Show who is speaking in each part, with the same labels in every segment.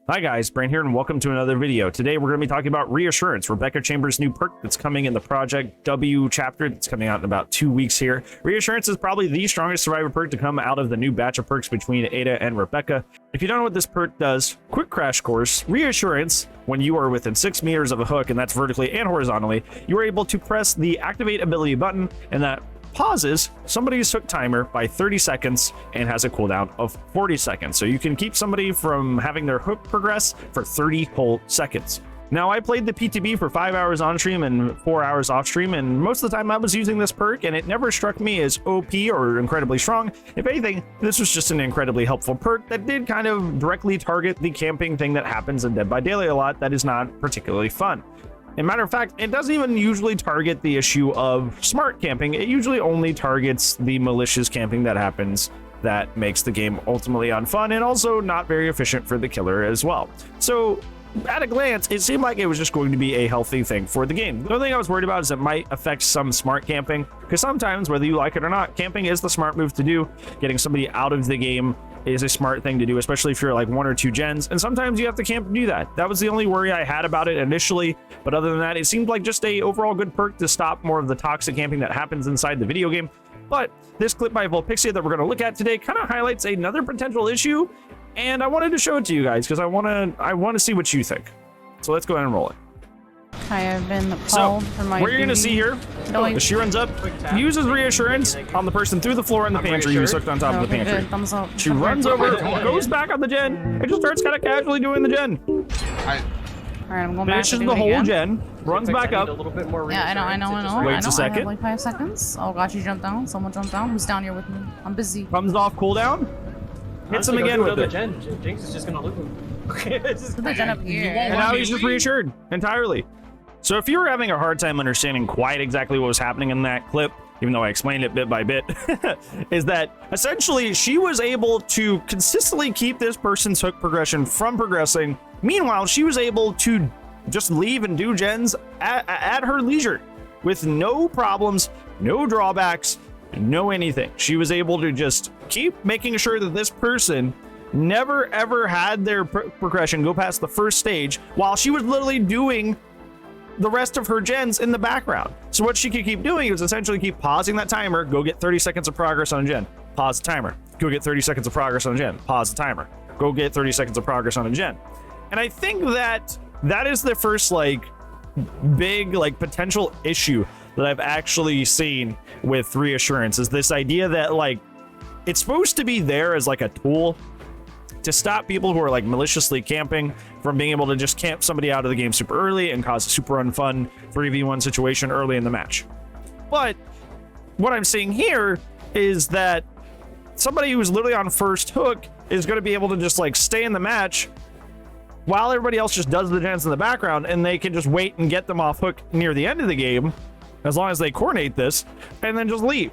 Speaker 1: Hi guys, Brain here and welcome to another video. Today we're going to be talking about Reassurance, Rebecca Chambers' new perk that's coming in the Project W chapter that's coming out in about 2 weeks here. Reassurance is probably the strongest survivor perk to come out of the new batch of perks between Ada and Rebecca. If you don't know what this perk does, quick crash course, Reassurance, when you are within 6 meters of a hook, and that's vertically and horizontally, you are able to press the activate ability button, and that pauses somebody's hook timer by 30 seconds and has a cooldown of 40 seconds. So you can keep somebody from having their hook progress for 30 whole seconds. Now, I played the PTB for 5 hours on stream and 4 hours off stream, and most of the time I was using this perk, and it never struck me as OP or incredibly strong. If anything, this was just an incredibly helpful perk that did kind of directly target the camping thing that happens in Dead by Daylight a lot that is not particularly fun. As a matter of fact, it doesn't even usually target the issue of smart camping. It usually only targets the malicious camping that happens that makes the game ultimately unfun and also not very efficient for the killer as well. So at a glance, it seemed like it was just going to be a healthy thing for the game. The only thing I was worried about is it might affect some smart camping, because sometimes, whether you like it or not, camping is the smart move to do. Getting somebody out of the game is a smart thing to do, especially if you're like 1 or 2 gens, and sometimes you have to camp to do that. That was the only worry I had about it initially, but other than that, it seemed like just a overall good perk to stop more of the toxic camping that happens inside the video game. But this clip by Volpixia that we're going to look at today kind of highlights another potential issue, and I wanted to show it to you guys because I want to see what you think. So let's go ahead and roll it.
Speaker 2: I have been called for my
Speaker 1: what you're going to see here, as she runs up, uses Reassurance on the person through the floor in the pantry who's hooked on top of the pantry.
Speaker 2: Good. Thumbs up.
Speaker 1: She runs over, goes back on the gen, and just starts kind of casually doing the gen.
Speaker 2: Alright, I'm going back.
Speaker 1: Finishes the whole gen, runs back up.
Speaker 2: Yeah, I know.
Speaker 1: Waits a second.
Speaker 2: I have like 5 seconds. Oh gosh, you jumped down. Someone jumped down. Who's down here with me? I'm busy.
Speaker 1: Comes off cooldown. Hits him again with it.
Speaker 3: Jinx is just gonna look him.
Speaker 2: The gen up here.
Speaker 1: And now he's just reassured entirely. So if you were having a hard time understanding quite exactly what was happening in that clip, even though I explained it bit by bit, is that essentially she was able to consistently keep this person's hook progression from progressing. Meanwhile, she was able to just leave and do gens at her leisure with no problems, no drawbacks, no anything. She was able to just keep making sure that this person never ever had their progression go past the first stage while she was literally doing the rest of her gens in the background. So what she could keep doing is essentially keep pausing that timer, go get 30 seconds of progress on a gen, pause the timer, go get 30 seconds of progress on a gen, pause the timer, go get 30 seconds of progress on a gen. And I think that that is the first like big like potential issue that I've actually seen with Reassurance, is this idea that like it's supposed to be there as like a tool to stop people who are like maliciously camping from being able to just camp somebody out of the game super early and cause a super unfun 3v1 situation early in the match. But what I'm seeing here is that somebody who's literally on first hook is going to be able to just like stay in the match while everybody else just does the gens in the background, and they can just wait and get them off hook near the end of the game as long as they coordinate this and then just leave.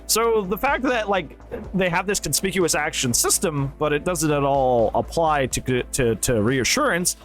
Speaker 1: So the fact that like they have this conspicuous action system, but it doesn't at all apply to Reassurance,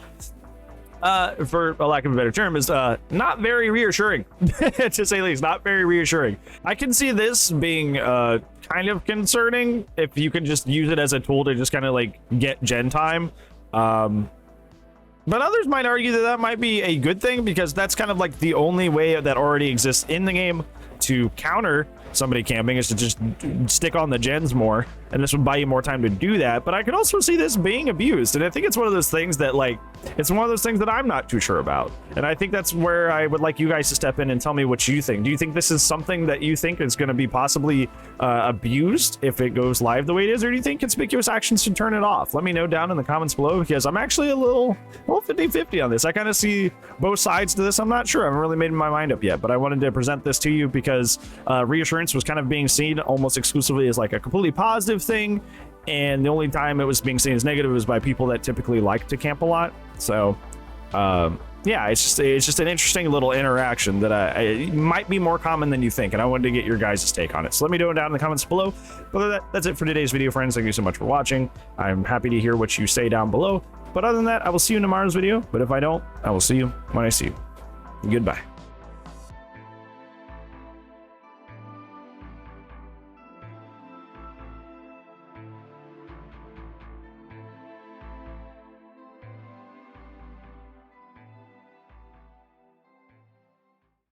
Speaker 1: for a lack of a better term, is not very reassuring, to say the least. Not very reassuring. I can see this being kind of concerning if you can just use it as a tool to just kind of like get gen time. But others might argue that that might be a good thing, because that's kind of like the only way that already exists in the game to counter somebody camping, is to just stick on the gens more, and this would buy you more time to do that. But I could also see this being abused, and I think it's one of those things that like it's one of those things that I'm not too sure about, and I think that's where I would like you guys to step in and tell me what you think. Do you think this is something that you think is going to be possibly abused if it goes live the way it is, or do you think conspicuous actions should turn it off? Let me know down in the comments below, because I'm actually a little 50-50 on this. I kind of see both sides to this. I'm not sure. I haven't really made my mind up yet, but I wanted to present this to you because Reassurance was kind of being seen almost exclusively as like a completely positive thing, and the only time it was being seen as negative was by people that typically like to camp a lot. So yeah, it's just an interesting little interaction that it might be more common than you think, and I wanted to get your guys' take on it. So let me know down in the comments below. But that's it for today's video, friends. Thank you so much for watching. I'm happy to hear what you say down below, but other than that, I will see you in tomorrow's video. But if I don't, I will see you when I see you. Goodbye.